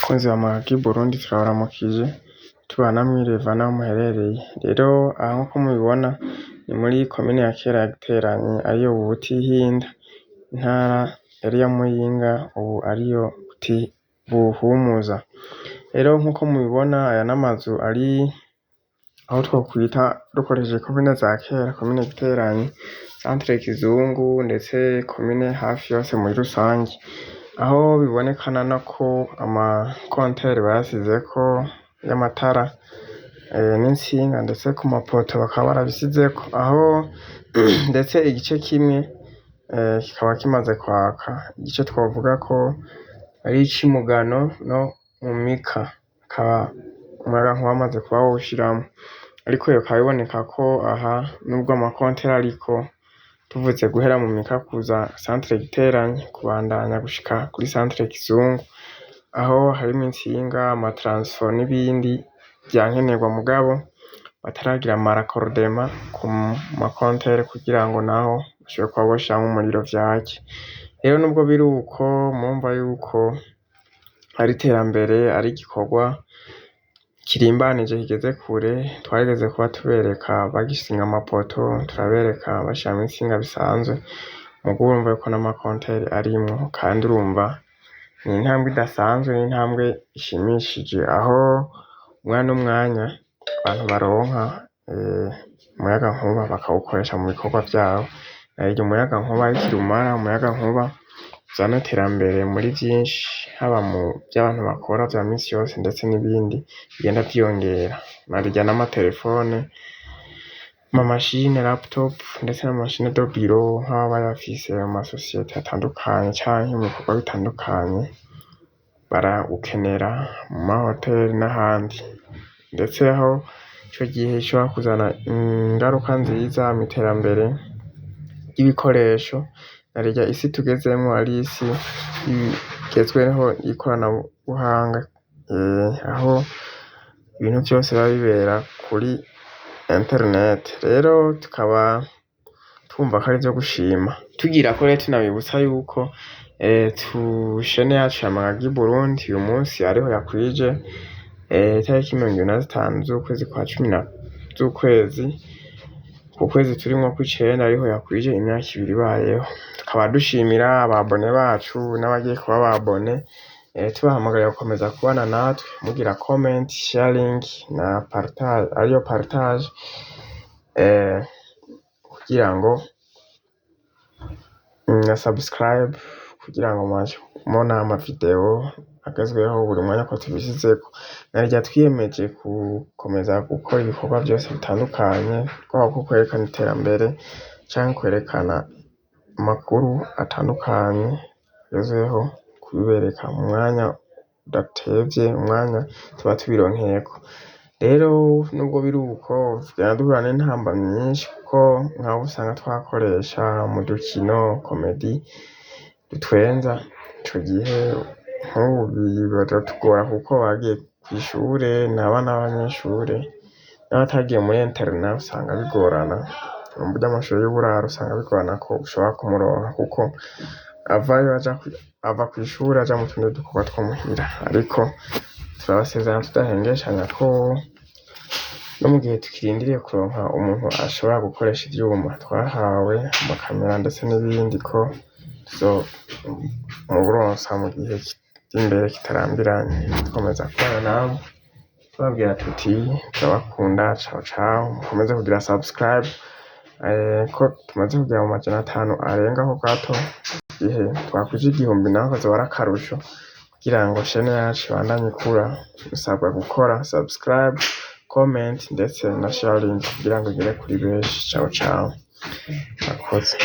Bakunzi ba Magi Burundi turabaramukije tubana mwireva naho muherereye. Rero aha nkuko mubibona ni muri komine ya kera ya Giteranyi ariyo Butihinda, intara yari ya Muyinga ubu ariyo Buhumuza. Rero nkuko mubibona aya n'amazu ari aho twokwita dukoresheje komine za kera, komine Giteranyi, centre Kizungu ndetse komine hafi yose muri rusange. Aho bibonekana ko amakonteri bayasizeko y'amatara n'intsinga ndetse ku mapoto bakaba barabisizeko, aho ndetse igice kimwe kikaba kimaze kwaka, igice twovuga ko ari ic'imugano no mu mika, akaba umuyagankuba wamaze kuba wawushiramwo. Ariko bikaba biboneka ko aha nubwo amakonteri ariko tuvuze guhera mu mika kuza centre Giteranyi kubandanya gushika kuri centre Kizungu, aho harimwo intsinga, amataransifo n'ibindi vyankenerwa mugabo bataragira amarakorodema ku makonteri kugira ngo naho bashobore kuba boshiramwo umuriro vyake. Rero nubwo biruko murumva yuko ari iterambere, ari igikorwa kirimbanije kigeze kure. Twarigeze kuba tubereka bagishinga amapoto, turabereka bashiramwo intsinga bisanzwe, muga urumva yuko n'amakonteri arimwo kandi urumva ni intambwe idasanzwe, ni intambwe ishimishije, aho umwanya n'umwanya abantu baronka umuyagankuba bakawukoresha mu bikorwa vyabo. Narirya umuyagankuba ari kirumara, umuyagankuba uzana iterambere muri vyinshi, haba mu vy'abantu bakora vya misi yose ndetse n'ibindi bigenda vyiyongera. Narirya n'amaterefone, amamashine, laptop ndetse n'amamashine de bureau nk'ababa bayafise mu masosiyete atandukanye canke mu bikorwa bitandukanye barawukenera mu mahoteri n'ahandi, ndetse aho ico gihe gishobora kuzana ingaruka nziza mw'iterambere ry'ibikoresho. Narirya isi tugezemwo ari isi igezweho y'ikoranabuhanga, aho ibintu vyose biba bibera kuri internet. Rero tukaba twumva ko ari ivyo gushima, tugira ko rero tunabibutsa yuko chaine yacu ya Magi Burundi uyu munsi ariho yakwije itariki 25 z'ukwezi kwa cumi ukwezi turimwo kw'icenda, ariho yakwije imyaka 2 ibayeho. Tukaba dushimira ababone bacu n'abagiye kuba ababone, tubahamagarira gukomeza kubana natwe mugira comment, sharing na partage, ariyo partage, kugira ngo na subscribe kugira ngo mwaje kubona amavideo agezweho buri mwanya ko tubishizeko. Narirya twiyemeje gukomeza gukora ibikorwa vyose bitandukanye, twaba ko kwerekana iterambere canke kwerekana amakuru atandukanye agezweho, kubibereka mu mwanya udatevye, umwanya tuba tubironkeyeko. Rero nubwo biruko tugenda duhura n'intambamyi nyinshi, kuko nk'abo usanga twakoresha mu dukino comedy dutwenza, ico gihe nk'ubu biratugora kuko bagiye kw'ishure n'abana b'abanyeshure, n'abatagiye muri internet usanga bigorana, mu vy'amashure y'uburaro usanga bigorana ko ushobora kumuronka, kuko ava kw'ishure aja mu tundi dukorwa two muhira. Ariko turabasezeranya tudahengeshanya ko no mu gihe tukirindiriye kuronka umuntu ashobora gukoresha ivyuma twahawe, amakamera ndetse n'ibindi, ko tuzomuronsa mu gihe imbere kitarambiranye. Dukomeza kubana namwe tubabwira tuti turabakunda, ciao ciao, mukomeze kugira subscribe, ko tumaze kugera mu 500 arengaho gato. Igihe twakwije 1000 naho kazoba ari akarusho, kugira ngo chaine yacu ibandanye ikura. Musabwa gukora subscribe, comment ndetse na sharing kugira ngo igere kuri benshi. Ciao ciao, murakoze.